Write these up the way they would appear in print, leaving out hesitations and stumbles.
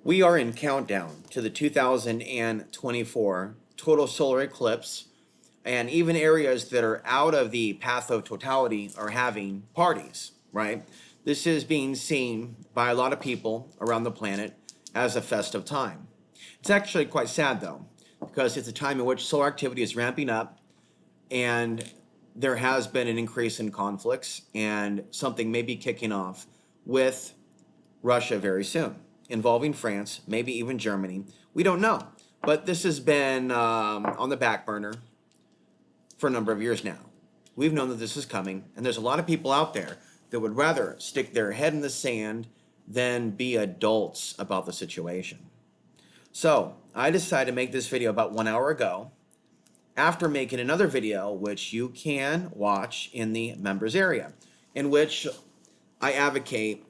We are in countdown to the 2024 total solar eclipse, and even areas that are out of the path of totality are having parties, right? This is being seen by a lot of people around the planet as a festive time. It's actually quite sad though, because it's a time in which solar activity is ramping up and there has been an increase in conflicts and something may be kicking off with Russia very soon, involving France, maybe even Germany. We don't know. But this has been on the back burner for a number of years now. We've known that this is coming, and there's a lot of people out there that would rather stick their head in the sand than be adults about the situation. So I decided to make this video about 1 hour ago after making another video, which you can watch in the members area, in which I advocate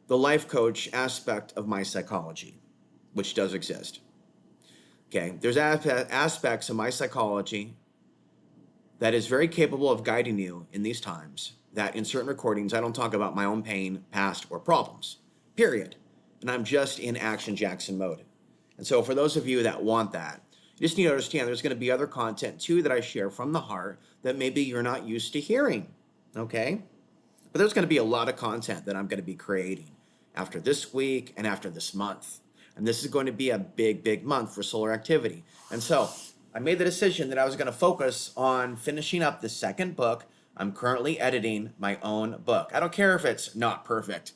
the life coach aspect of my psychology, which does exist. Okay, there's aspects of my psychology that is very capable of guiding you in these times, that in certain recordings I don't talk about my own pain, past, or problems, period. And I'm just in Action Jackson mode. And so for those of you that want that, you just need to understand there's going to be other content too that I share from the heart that maybe you're not used to hearing, okay? But there's going to be a lot of content that I'm going to be creating after this week and after this month. And this is going to be a big, big month for solar activity. And so I made the decision that I was going to focus on finishing up the second book. I'm currently editing my own book. I don't care if it's not perfect.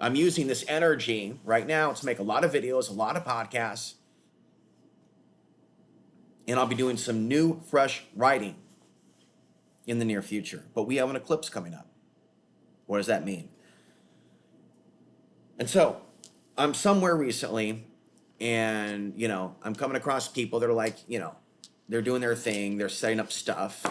I'm using this energy right now to make a lot of videos, a lot of podcasts, and I'll be doing some new, fresh writing in the near future. But we have an eclipse coming up. What does that mean? And so I'm somewhere recently and, I'm coming across people that are like, they're doing their thing, they're setting up stuff.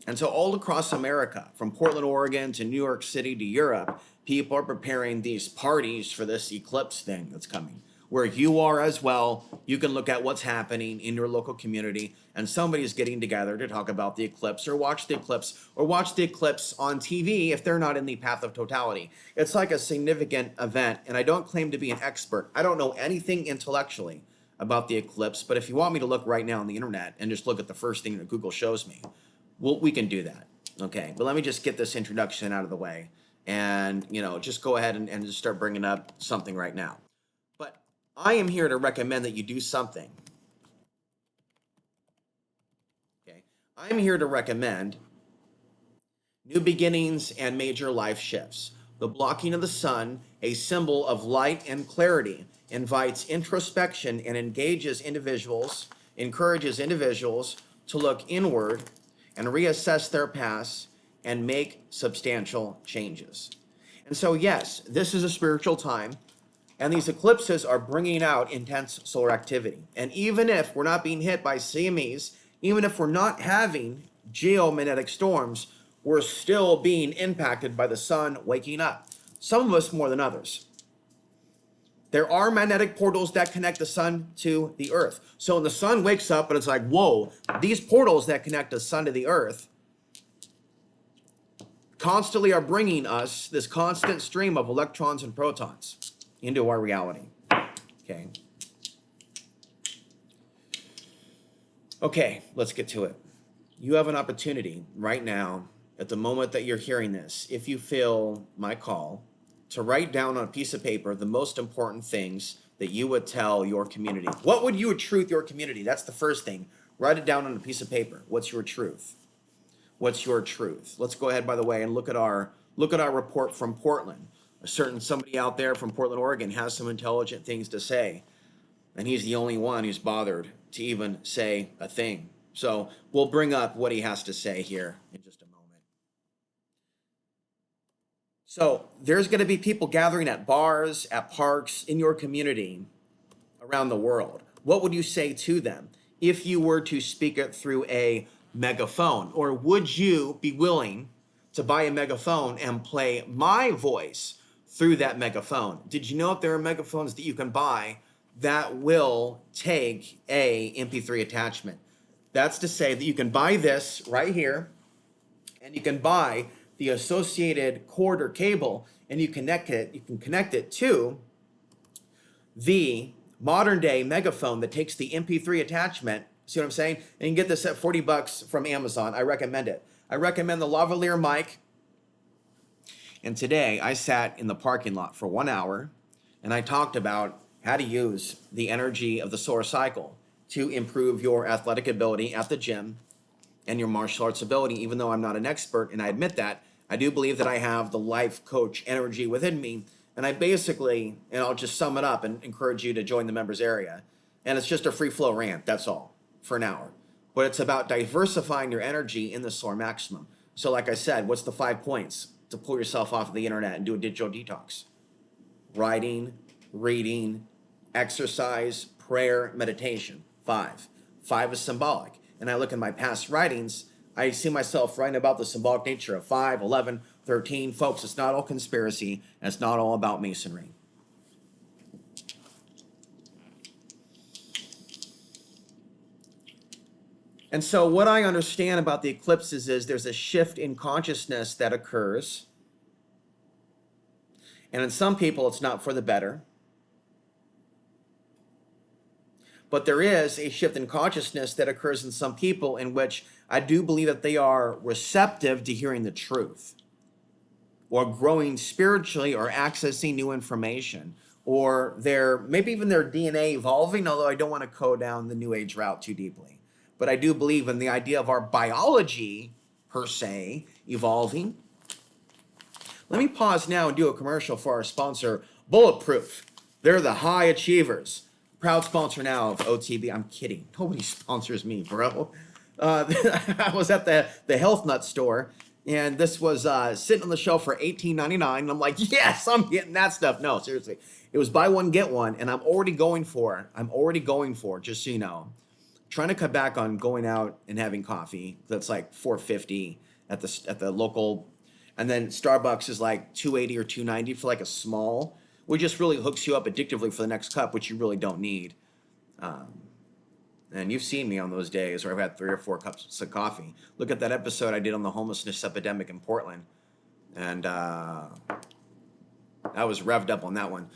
And so all across America, from Portland, Oregon to New York City to Europe, people are preparing these parties for this eclipse thing that's coming. Where you are as well, you can look at what's happening in your local community, and somebody's getting together to talk about the eclipse or watch the eclipse on TV if they're not in the path of totality. It's like a significant event, and I don't claim to be an expert. I don't know anything intellectually about the eclipse, but if you want me to look right now on the internet and just look at the first thing that Google shows me, well, we can do that. Okay, but let me just get this introduction out of the way and, just go ahead and just start bringing up something right now. But I am here to recommend that you do something. Okay, I'm here to recommend new beginnings and major life shifts. The blocking of the sun, a symbol of light and clarity, invites introspection and encourages individuals to look inward and reassess their past and make substantial changes. And so, yes, this is a spiritual time, and these eclipses are bringing out intense solar activity. And even if we're not being hit by CMEs, even if we're not having geomagnetic storms, we're still being impacted by the sun waking up. Some of us more than others. There are magnetic portals that connect the sun to the earth. So when the sun wakes up and it's like, whoa, these portals that connect the sun to the earth constantly are bringing us this constant stream of electrons and protons into our reality. Okay. Okay, let's get to it. You have an opportunity right now, at the moment that you're hearing this, if you feel my call, to write down on a piece of paper the most important things that you would tell your community. What would you truth your community? That's the first thing. Write it down on a piece of paper. What's your truth? What's your truth? Let's go ahead, by the way, and look at our report from Portland. Somebody out there from Portland, Oregon has some intelligent things to say, and he's the only one who's bothered to even say a thing. So we'll bring up what he has to say here in just a moment. So there's going to be people gathering at bars, at parks, in your community around the world. What would you say to them if you were to speak it through a megaphone? Or would you be willing to buy a megaphone and play my voice through that megaphone? Did you know if there are megaphones that you can buy that will take a MP3 attachment? That's to say that you can buy this right here, and you can buy the associated cord or cable, and you can connect it to the modern day megaphone that takes the MP3 attachment. See what I'm saying? And you can get this at 40 bucks from Amazon. I recommend it. I recommend the lavalier mic. And today I sat in the parking lot for 1 hour and I talked about how to use the energy of the solar cycle to improve your athletic ability at the gym and your martial arts ability. Even though I'm not an expert, and I admit that, I do believe that I have the life coach energy within me. And I basically, and I'll just sum it up and encourage you to join the members area. And it's just a free flow rant, that's all, for an hour. But it's about diversifying your energy in the solar maximum. So like I said, what's the 5 points to pull yourself off of the internet and do a digital detox? Writing, reading, exercise, prayer, meditation. 5. 5 is symbolic. And I look in my past writings, I see myself writing about the symbolic nature of 5, 11, 13. Folks, it's not all conspiracy, and it's not all about masonry. And so what I understand about the eclipses is there's a shift in consciousness that occurs. And in some people, it's not for the better. But there is a shift in consciousness that occurs in some people in which I do believe that they are receptive to hearing the truth, or growing spiritually, or accessing new information, or maybe even their DNA evolving, although I don't want to go down the New Age route too deeply. But I do believe in the idea of our biology, per se, evolving. Let me pause now and do a commercial for our sponsor, Bulletproof. They're the high achievers. Proud sponsor now of OTB. I'm kidding. Nobody sponsors me, bro. I was at the Health Nut store, and this was sitting on the shelf for $18.99. And I'm like, yes, I'm getting that stuff. No, seriously. It was buy one, get one, and I'm already going for it, just so you know. Trying to cut back on going out and having coffee. That's like $4.50 at the local, and then Starbucks is like $2.80 or $2.90 for like a small, which just really hooks you up addictively for the next cup, which you really don't need. And you've seen me on those days where I've had 3 or 4 cups of coffee. Look at that episode I did on the homelessness epidemic in Portland, and I was revved up on that one.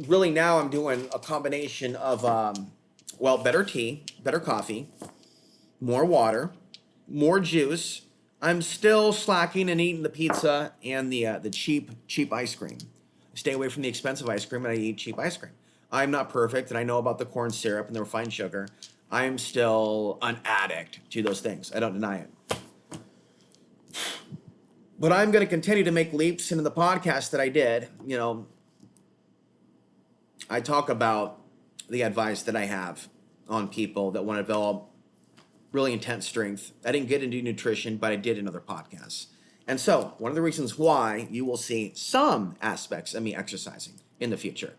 Really now I'm doing a combination of better tea, better coffee, more water, more juice. I'm still slacking and eating the pizza and the cheap ice cream. I stay away from the expensive ice cream and I eat cheap ice cream. I'm not perfect, and I know about the corn syrup and the refined sugar. I'm still an addict to those things. I don't deny it. But I'm going to continue to make leaps. And in the podcast that I did, I talk about the advice that I have on people that want to develop really intense strength. I didn't get into nutrition, but I did in other podcasts. And so one of the reasons why you will see some aspects of me exercising in the future.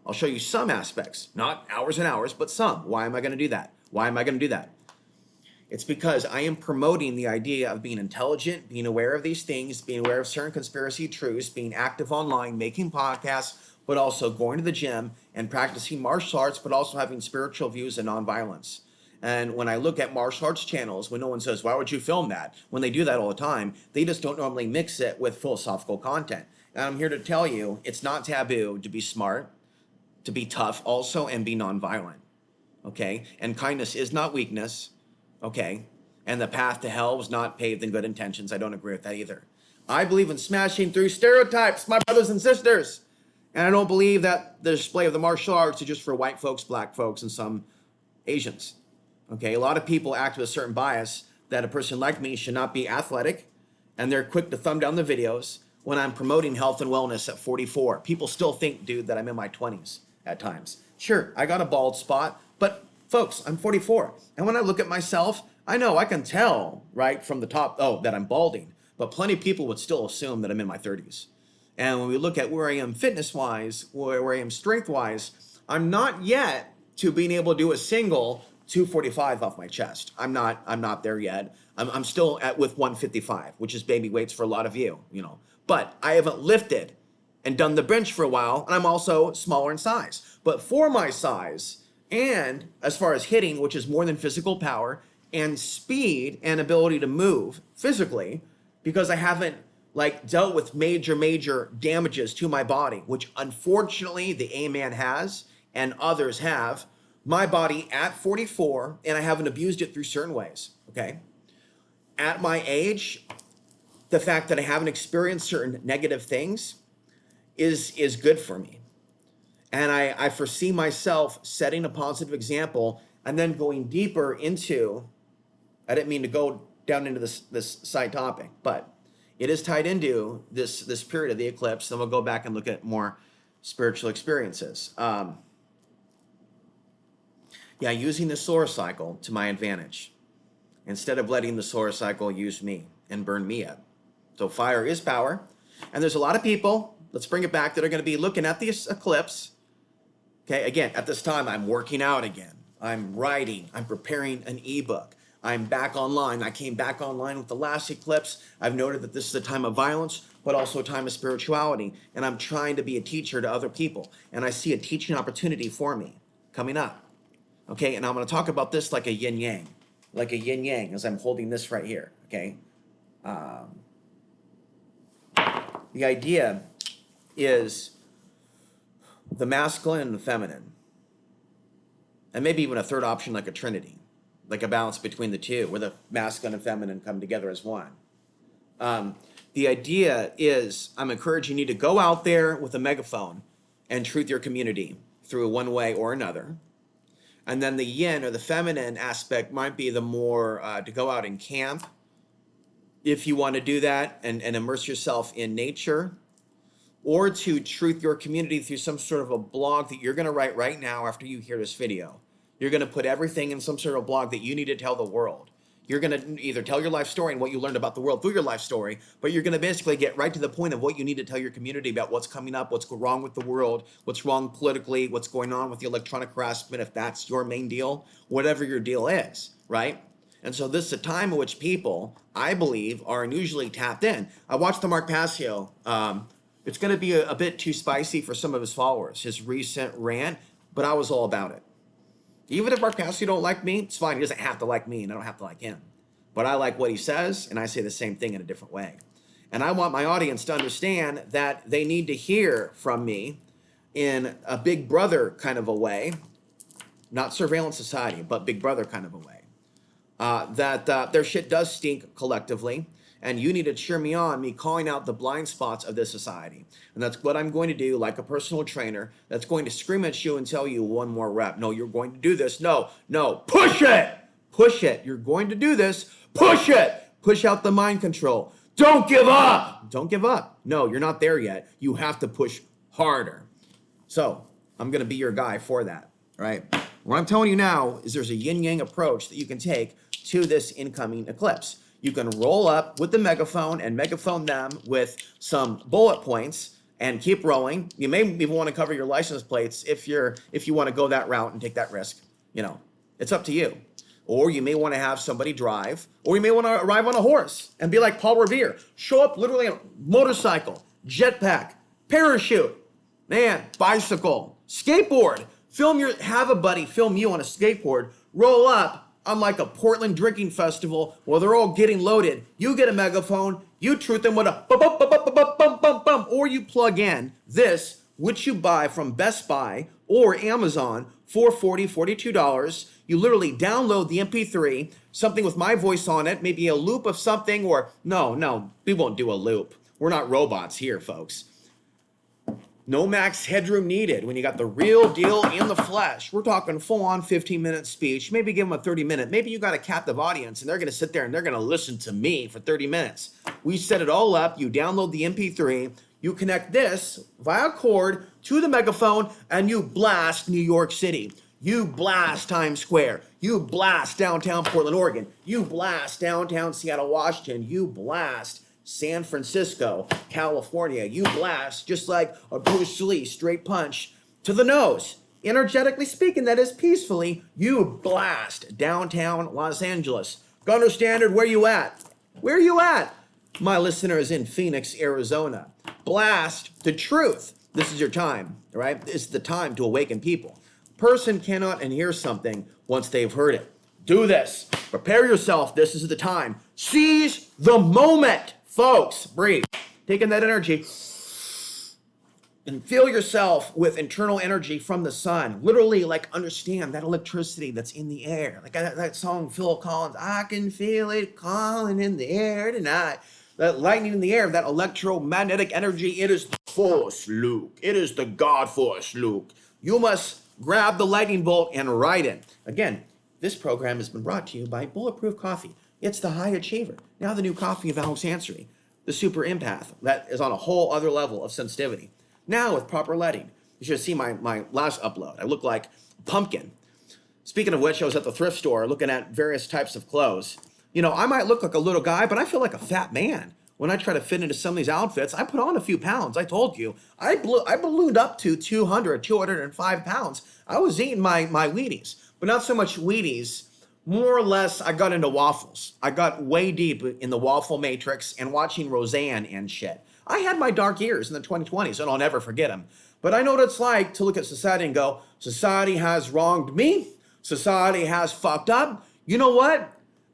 I'll show you some aspects, not hours and hours, but some. Why am I going to do that? Why am I going to do that? It's because I am promoting the idea of being intelligent, being aware of these things, being aware of certain conspiracy truths, being active online, making podcasts, but also going to the gym and practicing martial arts, but also having spiritual views and nonviolence. And when I look at martial arts channels, when no one says, why would you film that? When they do that all the time, they just don't normally mix it with philosophical content. And I'm here to tell you, it's not taboo to be smart, to be tough also, and be nonviolent, okay? And kindness is not weakness, okay? And the path to hell was not paved in good intentions. I don't agree with that either. I believe in smashing through stereotypes, my brothers and sisters. And I don't believe that the display of the martial arts is just for white folks, black folks, and some Asians, okay? A lot of people act with a certain bias that a person like me should not be athletic, and they're quick to thumb down the videos when I'm promoting health and wellness at 44. People still think, dude, that I'm in my 20s at times. Sure, I got a bald spot, but folks, I'm 44. And when I look at myself, I know I can tell right from the top, that I'm balding, but plenty of people would still assume that I'm in my 30s. And when we look at where I am fitness-wise, where I am strength-wise, I'm not yet to being able to do a single 245 off my chest. I'm not there yet. I'm still with 155, which is baby weights for a lot of you, But I haven't lifted and done the bench for a while, and I'm also smaller in size. But for my size, and as far as hitting, which is more than physical power, and speed and ability to move physically, because I haven't like dealt with major damages to my body, which unfortunately the A-man has and others have, my body at 44, and I haven't abused it through certain ways, okay? At my age, the fact that I haven't experienced certain negative things is good for me. And I foresee myself setting a positive example and then going deeper into, I didn't mean to go down into this side topic, but it is tied into this period of the eclipse. Then we'll go back and look at more spiritual experiences. Yeah, using the solar cycle to my advantage instead of letting the solar cycle use me and burn me up. So fire is power. And there's a lot of people, let's bring it back, that are going to be looking at this eclipse. Okay, again, at this time, I'm working out again. I'm writing. I'm preparing an ebook. I'm back online. I came back online with the last eclipse. I've noted that this is a time of violence, but also a time of spirituality. And I'm trying to be a teacher to other people. And I see a teaching opportunity for me coming up. Okay, and I'm going to talk about this like a yin-yang. Like a yin-yang as I'm holding this right here. Okay. The idea is the masculine and the feminine. And maybe even a third option like a trinity. Like a balance between the two, where the masculine and feminine come together as one. The idea is, I'm encouraging you to go out there with a megaphone and truth your community through one way or another. And then the yin or the feminine aspect might be the more to go out and camp, if you want to do that, and immerse yourself in nature, or to truth your community through some sort of a blog that you're going to write right now after you hear this video. You're going to put everything in some sort of blog that you need to tell the world. You're going to either tell your life story and what you learned about the world through your life story, but you're going to basically get right to the point of what you need to tell your community about what's coming up, what's wrong with the world, what's wrong politically, what's going on with the electronic harassment, if that's your main deal, whatever your deal is, right? And so this is a time in which people, I believe, are unusually tapped in. I watched the Mark Passio. It's going to be a bit too spicy for some of his followers, his recent rant, but I was all about it. Even if Mark Passio don't like me, it's fine. He doesn't have to like me, and I don't have to like him. But I like what he says, and I say the same thing in a different way. And I want my audience to understand that they need to hear from me in a Big Brother kind of a way, not surveillance society, but Big Brother kind of a way. That their shit does stink collectively, and you need to cheer me on, me calling out the blind spots of this society. And that's what I'm going to do, like a personal trainer that's going to scream at you and tell you one more rep. No, you're going to do this. No, push it. Push it. You're going to do this. Push it. Push out the mind control. Don't give up. Don't give up. No, you're not there yet. You have to push harder. So I'm going to be your guy for that, right? What I'm telling you now is there's a yin-yang approach that you can take to this incoming eclipse. You can roll up with the megaphone and megaphone them with some bullet points and keep rolling. You may even want to cover your license plates if you want to go that route and take that risk. You know, it's up to you. Or you may want to have somebody drive, or you may want to arrive on a horse and be like Paul Revere. Show up literally on a motorcycle, jetpack, parachute, man, bicycle, skateboard. Have a buddy film you on a skateboard, roll up on like a Portland drinking festival where they're all getting loaded. You get a megaphone, you truth them with a bum, bum, bum, bum, bum, bum, bum, bum, or you plug in this, which you buy from Best Buy or Amazon for $42. You literally download the MP3, something with my voice on it, maybe a loop of something, or no, we won't do a loop. We're not robots here, folks. No max headroom needed when you got the real deal in the flesh. We're talking full-on 15-minute speech. Maybe give them a 30-minute. Maybe you got a captive audience, and they're going to sit there and they're going to listen to me for 30 minutes. We set it all up. You download the MP3. You connect this via cord to the megaphone, and you blast New York City. You blast Times Square. You blast downtown Portland, Oregon. You blast downtown Seattle, Washington. You blast San Francisco, California. You blast just like a Bruce Lee straight punch to the nose. Energetically speaking, that is peacefully. You blast downtown Los Angeles. Gunner Standard, where you at? Where you at? My listeners in Phoenix, Arizona. Blast the truth. This is your time, all right? It's the time to awaken people. Person cannot unhear something once they've heard it. Do this. Prepare yourself. This is the time. Seize the moment. Folks, breathe. Take in that energy and fill yourself with internal energy from the sun. Literally, like, understand that electricity that's in the air. Like that song, Phil Collins, I can feel it calling in the air tonight. That lightning in the air, that electromagnetic energy, it is the force, Luke. It is the God force, Luke. You must grab the lightning bolt and ride it. Again, this program has been brought to you by Bulletproof Coffee. It's the high achiever. Now the new coffee of Alex Ansary, the super empath that is on a whole other level of sensitivity. Now with proper lighting. You should have seen my last upload. I look like a pumpkin. Speaking of which, I was at the thrift store looking at various types of clothes. You know, I might look like a little guy, but I feel like a fat man. When I try to fit into some of these outfits, I put on a few pounds. I told you, I ballooned up to 205 pounds. I was eating my Wheaties, but not so much Wheaties. More or less, I got into waffles. I got way deep in the waffle matrix and watching Roseanne and shit. I had my dark years in the 2020s, and I'll never forget them. But I know what it's like to look at society and go, society has wronged me. Society has fucked up. You know what?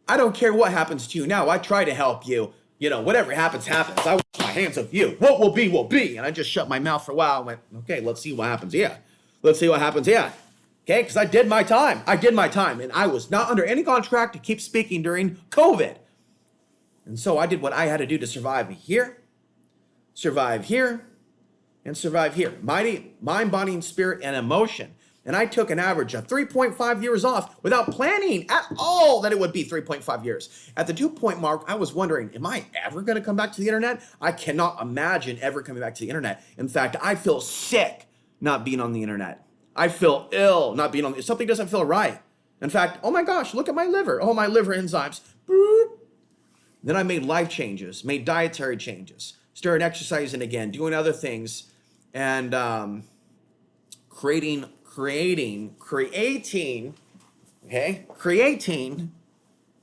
I don't care what happens to you now. I try to help you. You know, whatever happens, happens. I wash my hands of you. What will be, will be. And I just shut my mouth for a while and went, okay, let's see what happens here. Let's see what happens here. Okay, because I did my time. I did my time. And I was not under any contract to keep speaking during COVID. And so I did what I had to do to survive here, and survive here. Mind, body, and spirit, and emotion. And I took an average of 3.5 years off without planning at all that it would be 3.5 years. At the 2-point mark, I was wondering, am I ever going to come back to the internet? I cannot imagine ever coming back to the internet. In fact, I feel sick not being on the internet. I feel ill not being on. Something doesn't feel right. In fact, oh my gosh, look at my liver. Oh, my liver enzymes. Boop. Then I made life changes, made dietary changes, started exercising again, doing other things, and creating,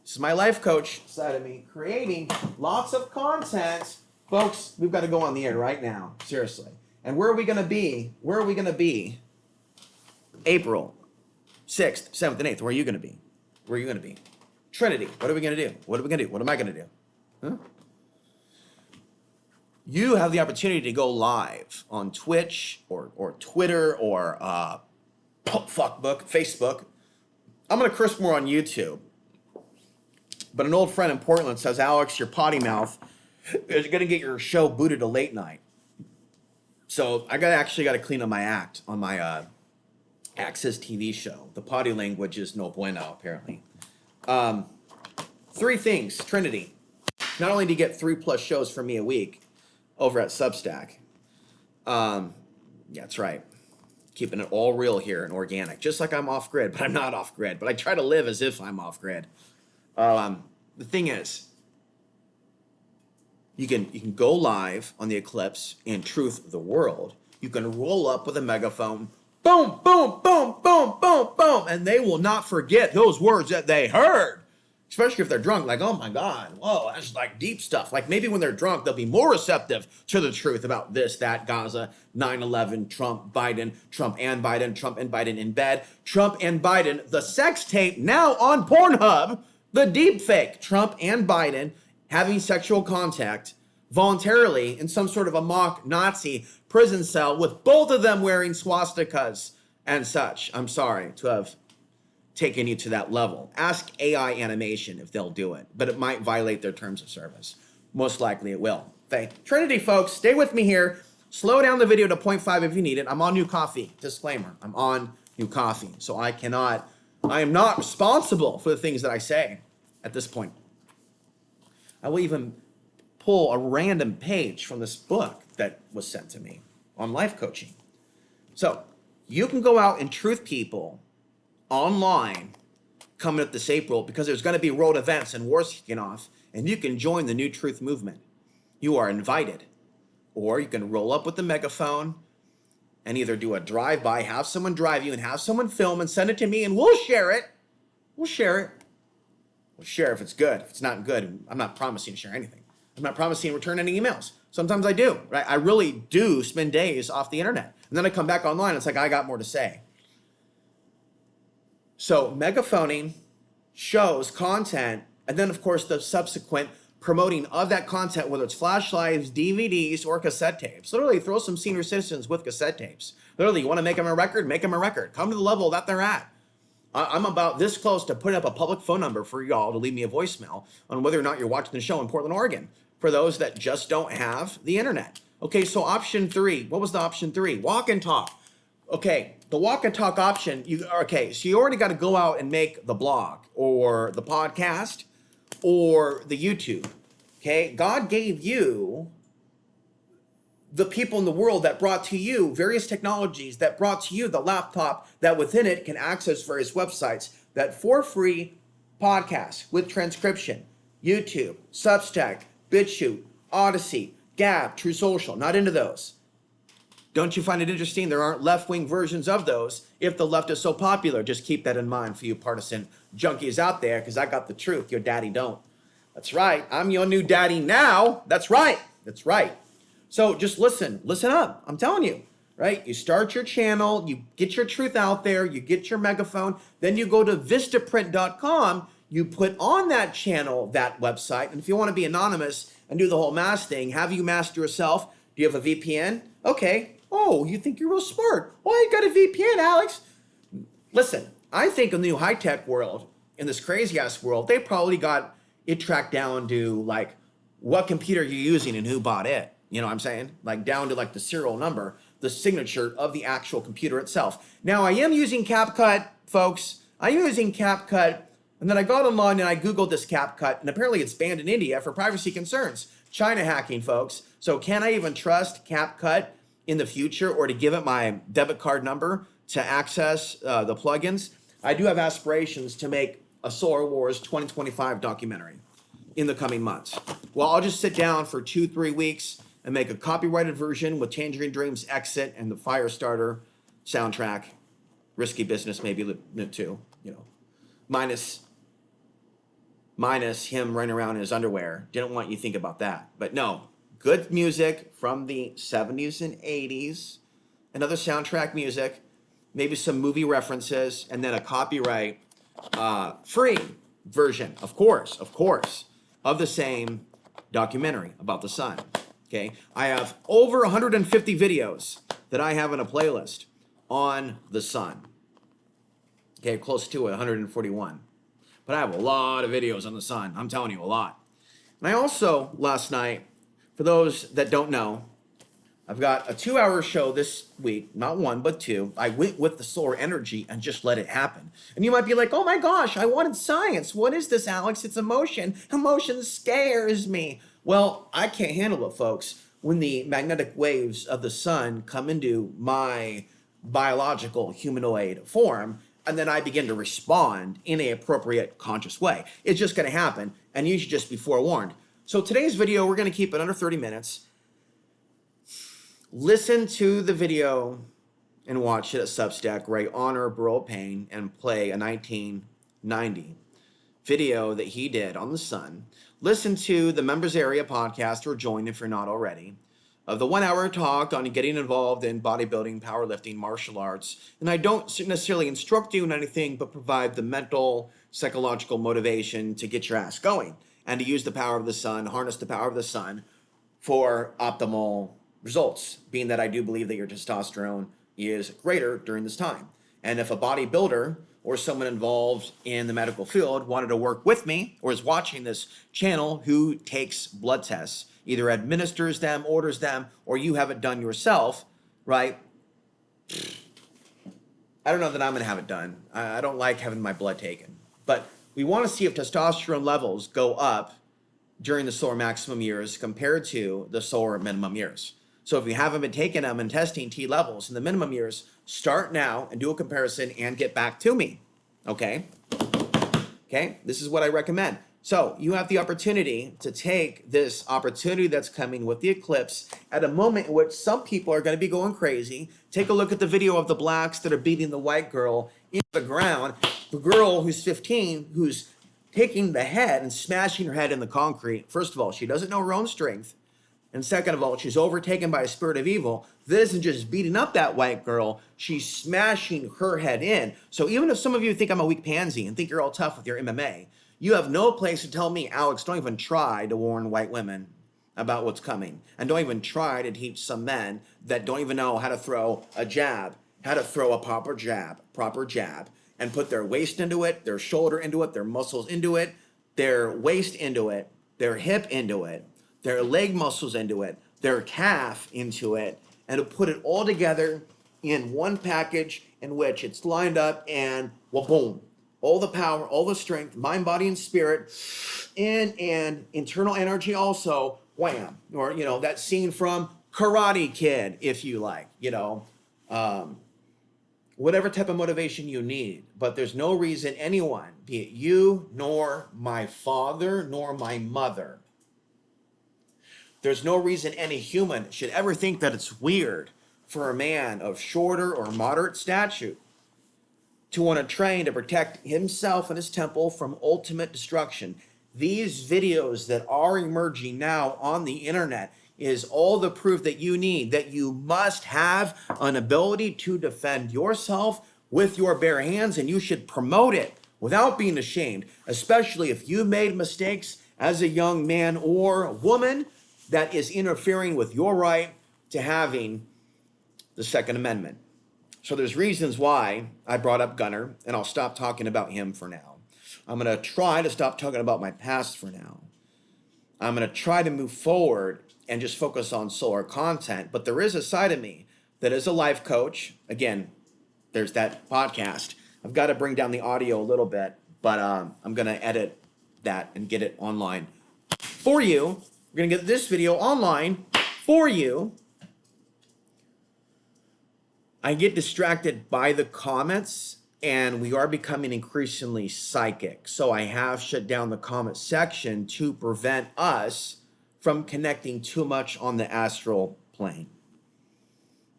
this is my life coach side of me, creating lots of content. Folks, we've got to go on the air right now, seriously. And where are we going to be? Where are we going to be? April 6th, 7th, and 8th. Where are you going to be? Where are you going to be? Trinity. What are we going to do? What are we going to do? What am I going to do? Huh? You have the opportunity to go live on Twitch or Twitter or Facebook. I'm going to curse more on YouTube. But an old friend in Portland says, Alex, your potty mouth is going to get your show booted to late night. So I actually got to clean up my act on my Access TV show. The potty language is no bueno, apparently. 3 things, Trinity. Not only do you get 3+ shows from me a week over at Substack. Yeah, that's right. Keeping it all real here and organic. Just like I'm off grid, but I'm not off grid. But I try to live as if I'm off grid. The thing is, you can go live on the Eclipse and Truth the World. You can roll up with a megaphone. Boom, boom, boom, boom, boom, boom. And they will not forget those words that they heard. Especially if they're drunk, like, oh my God, whoa, that's like deep stuff. Like maybe when they're drunk, they'll be more receptive to the truth about this, that, Gaza, 9/11, Trump, Biden, Trump and Biden, Trump and Biden in bed, Trump and Biden, the sex tape now on Pornhub, the deep fake, Trump and Biden having sexual contact voluntarily in some sort of a mock Nazi prison cell with both of them wearing swastikas and such. I'm sorry to have taken you to that level. Ask AI animation if they'll do it, but it might violate their terms of service. Most likely it will. Okay. Trinity, folks, stay with me here. Slow down the video to 0.5 if you need it. I'm on new coffee. Disclaimer, I'm on new coffee. So I am not responsible for the things that I say at this point. I will even pull a random page from this book that was sent to me on life coaching. So you can go out and truth people online coming up this April because there's going to be world events and wars kicking off, and you can join the new truth movement. You are invited. Or you can roll up with the megaphone and either do a drive-by, have someone drive you and have someone film and send it to me and we'll share it. We'll share it. We'll share if it's good. If it's not good, I'm not promising to share anything. I'm not promising to return any emails. Sometimes I do, right? I really do spend days off the internet. And then I come back online, it's like I got more to say. So megaphoning shows content, and then of course the subsequent promoting of that content, whether it's flash lives, DVDs, or cassette tapes. Literally, throw some senior citizens with cassette tapes. Literally, you want to make them a record? Make them a record. Come to the level that they're at. I'm about this close to putting up a public phone number for y'all to leave me a voicemail on whether or not you're watching the show in Portland, Oregon, for those that just don't have the internet. Okay, so option 3. What was the option 3? Walk and talk. Okay, the walk and talk option, so you already got to go out and make the blog or the podcast or the YouTube. Okay, God gave you the people in the world that brought to you various technologies, that brought to you the laptop that within it can access various websites, that for free podcasts with transcription, YouTube, Substack, BitChute, Odyssey, Gab, True Social. Not into those. Don't you find it interesting there aren't left-wing versions of those if the left is so popular? Just keep that in mind for you partisan junkies out there, because I got the truth. Your daddy don't. That's right. I'm your new daddy now. That's right. That's right. So just listen up. I'm telling you, right? You start your channel, you get your truth out there, you get your megaphone, then you go to vistaprint.com, you put on that channel, that website, and if you want to be anonymous and do the whole mask thing, have you masked yourself? Do you have a VPN? Okay. Oh, you think you're real smart. Oh, you got a VPN, Alex. Listen, I think in the new high-tech world, in this crazy-ass world, they probably got it tracked down to, like, what computer you're using and who bought it. You know what I'm saying? Like down to like the serial number, the signature of the actual computer itself. Now I am using CapCut, folks. I'm using CapCut, and then I got online and I Googled this CapCut, and apparently it's banned in India for privacy concerns. China hacking, folks. So can I even trust CapCut in the future, or to give it my debit card number to access the plugins? I do have aspirations to make a Solar Wars 2025 documentary in the coming months. Well, I'll just sit down for 2-3 weeks and make a copyrighted version with Tangerine Dream's Exit and the Firestarter soundtrack. Risky business, maybe too, you know. Minus him running around in his underwear. Didn't want you to think about that. But no, good music from the 70s and 80s, another soundtrack music, maybe some movie references, and then a copyright free version, of course, of the same documentary about the sun. Okay, I have over 150 videos that I have in a playlist on the sun. Okay, close to it, 141. But I have a lot of videos on the sun. I'm telling you, a lot. And I also, last night, for those that don't know, I've got a 2-hour show this week, not 1, but 2. I went with the solar energy and just let it happen. And you might be like, oh my gosh, I wanted science. What is this, Alex? It's emotion. Emotion scares me. Well, I can't handle it, folks, when the magnetic waves of the sun come into my biological humanoid form, and then I begin to respond in an appropriate, conscious way. It's just going to happen, and you should just be forewarned. So today's video, we're going to keep it under 30 minutes. Listen to the video and watch it at Substack, where I honor Burl Payne and play a 1990 video that he did on the sun. Listen to the Members Area podcast, or join if you're not already, of the 1-hour talk on getting involved in bodybuilding, powerlifting, martial arts. And I don't necessarily instruct you in anything, but provide the mental, psychological motivation to get your ass going and to use the power of the sun, harness the power of the sun for optimal results, being that I do believe that your testosterone is greater during this time. And if a bodybuilder or someone involved in the medical field wanted to work with me, or is watching this channel who takes blood tests, either administers them, orders them, or you have it done yourself, right? I don't know that I'm going to have it done. I don't like having my blood taken. But we want to see if testosterone levels go up during the solar maximum years compared to the solar minimum years. So if you haven't been taking them and testing T levels in the minimum years, start now and do a comparison and get back to me, okay? Okay, this is what I recommend. So you have the opportunity to take this opportunity that's coming with the eclipse at a moment in which some people are going to be going crazy. Take a look at the video of the blacks that are beating the white girl into the ground. The girl who's 15, who's taking the head and smashing her head in the concrete. First of all, she doesn't know her own strength. And second of all, she's overtaken by a spirit of evil. This isn't just beating up that white girl, she's smashing her head in. So even if some of you think I'm a weak pansy and think you're all tough with your MMA, You have no place to tell me, Alex, don't even try to warn white women about what's coming. And don't even try to teach some men that don't even know how to throw a jab, how to throw a proper jab, and put their waist into it, their shoulder into it, their muscles into it, their waist into it, their hip into it, their leg muscles into it, their calf into it, and to put it all together in one package in which it's lined up and boom, all the power, all the strength, mind, body, and spirit, and internal energy also, wham. Or, you know, that scene from Karate Kid, if you like, you know, whatever type of motivation you need. But there's no reason anyone, be it you, nor my father, nor my mother, there's no reason any human should ever think that it's weird for a man of shorter or moderate stature to want to train to protect himself and his temple from ultimate destruction. These videos that are emerging now on the internet is all the proof that you need, that you must have an ability to defend yourself with your bare hands, and you should promote it without being ashamed, especially if you made mistakes as a young man or woman that is interfering with your right to having the Second Amendment. So there's reasons why I brought up Gunner, and I'll stop talking about him for now. I'm going to try to stop talking about my past for now. I'm going to try to move forward and just focus on solar content. But there is a side of me that is a life coach. Again, there's that podcast. I've got to bring down the audio a little bit, but I'm going to edit that and get it online for you. We're going to get this video online for you. I get distracted by the comments, and we are becoming increasingly psychic. So I have shut down the comment section to prevent us from connecting too much on the astral plane.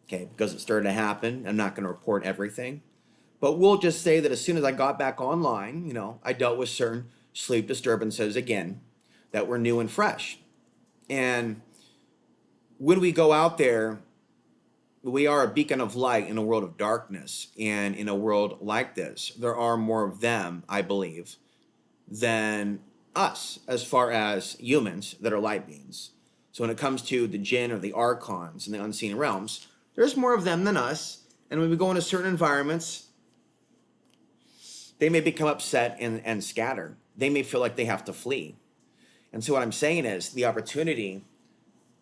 Okay, because it started to happen. I'm not going to report everything. But we'll just say that as soon as I got back online, you know, I dealt with certain sleep disturbances again that were new and fresh. And when we go out there, we are a beacon of light in a world of darkness. And in a world like this, there are more of them, I believe, than us as far as humans that are light beings. So when it comes to the jinn or the archons and the unseen realms, there's more of them than us. And when we go into certain environments, they may become upset and scatter. They may feel like they have to flee. And so what I'm saying is the opportunity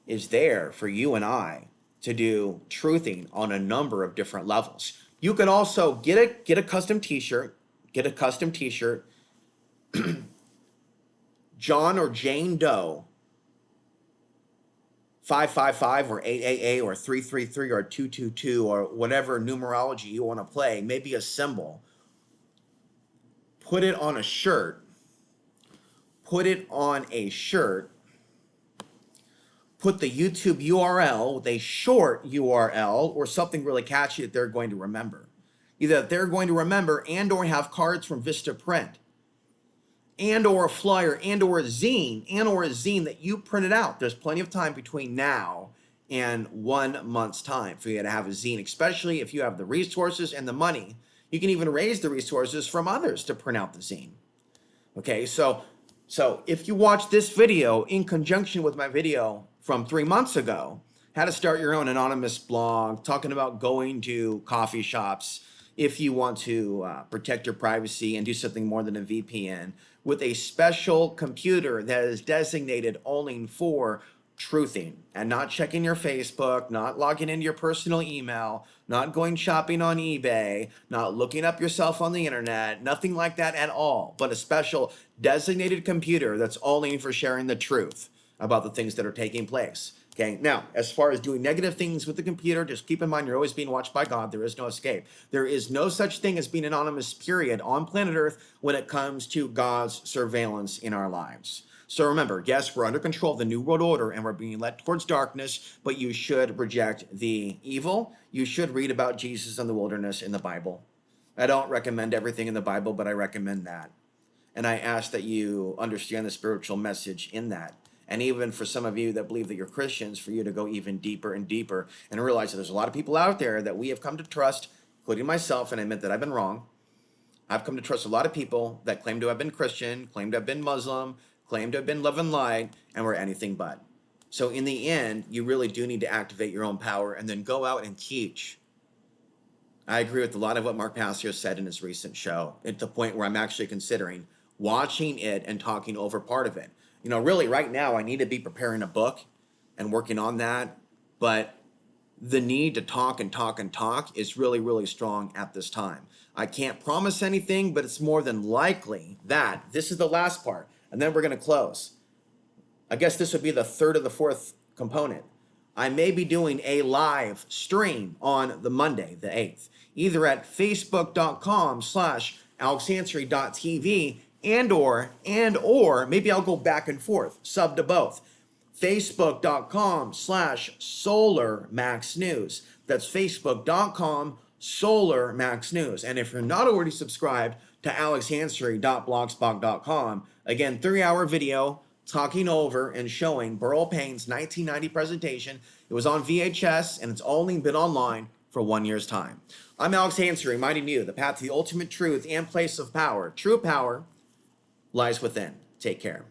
is there for you and I to do truthing on a number of different levels. You can also get a custom t-shirt, John or Jane Doe 555 or 888 or 333 or 222 or whatever numerology you want to play, maybe a symbol. Put it on a shirt. Put it on a shirt. Put the YouTube URL with a short URL or something really catchy that they're going to remember. Either that they're going to remember and or have cards from Vista Print and or a flyer and or a zine that you printed out. There's plenty of time between now and 1 month's time for you to have a zine, especially if you have the resources and the money. You can even raise the resources from others to print out the zine. Okay, so if you watch this video in conjunction with my video from 3 months ago, how to start your own anonymous blog, talking about going to coffee shops if you want to protect your privacy and do something more than a VPN with a special computer that is designated only for truthing and not checking your Facebook, not logging into your personal email, not going shopping on eBay, not looking up yourself on the internet, nothing like that at all, but a special designated computer that's only for sharing the truth about the things that are taking place. Okay, now, as far as doing negative things with the computer, just keep in mind you're always being watched by God. There is no escape. There is no such thing as being anonymous, period, on planet Earth when it comes to God's surveillance in our lives. So remember, yes, we're under control of the New World Order and we're being led towards darkness, but you should reject the evil. You should read about Jesus in the wilderness in the Bible. I don't recommend everything in the Bible, but I recommend that. And I ask that you understand the spiritual message in that. And even for some of you that believe that you're Christians, for you to go even deeper and deeper and realize that there's a lot of people out there that we have come to trust, including myself, and I admit that I've been wrong. I've come to trust a lot of people that claim to have been Christian, claim to have been Muslim, claim to have been love and light, and were anything but. So in the end, you really do need to activate your own power and then go out and teach. I agree with a lot of what Mark Passio said in his recent show, at the point where I'm actually considering watching it and talking over part of it. You know, really right now I need to be preparing a book and working on that, but the need to talk and talk and talk is really, really strong at this time. I can't promise anything, but it's more than likely that this is the last part, and then we're going to close. I guess this would be the third or the fourth component. I may be doing a live stream on the Monday, the 8th, either at facebook.com/alexansary.tv and or maybe I'll go back and forth, sub to both. Facebook.com/SolarMaxNews. That's Facebook.com/SolarMaxNews. And if you're not already subscribed to alexansary.blogspot.com, again, 3-hour video talking over and showing Burl Payne's 1990 presentation. It was on VHS and it's only been online for 1 year's time. I'm Alex Ansary, reminding you the path to the ultimate truth and place of power. True power lies within. Take care.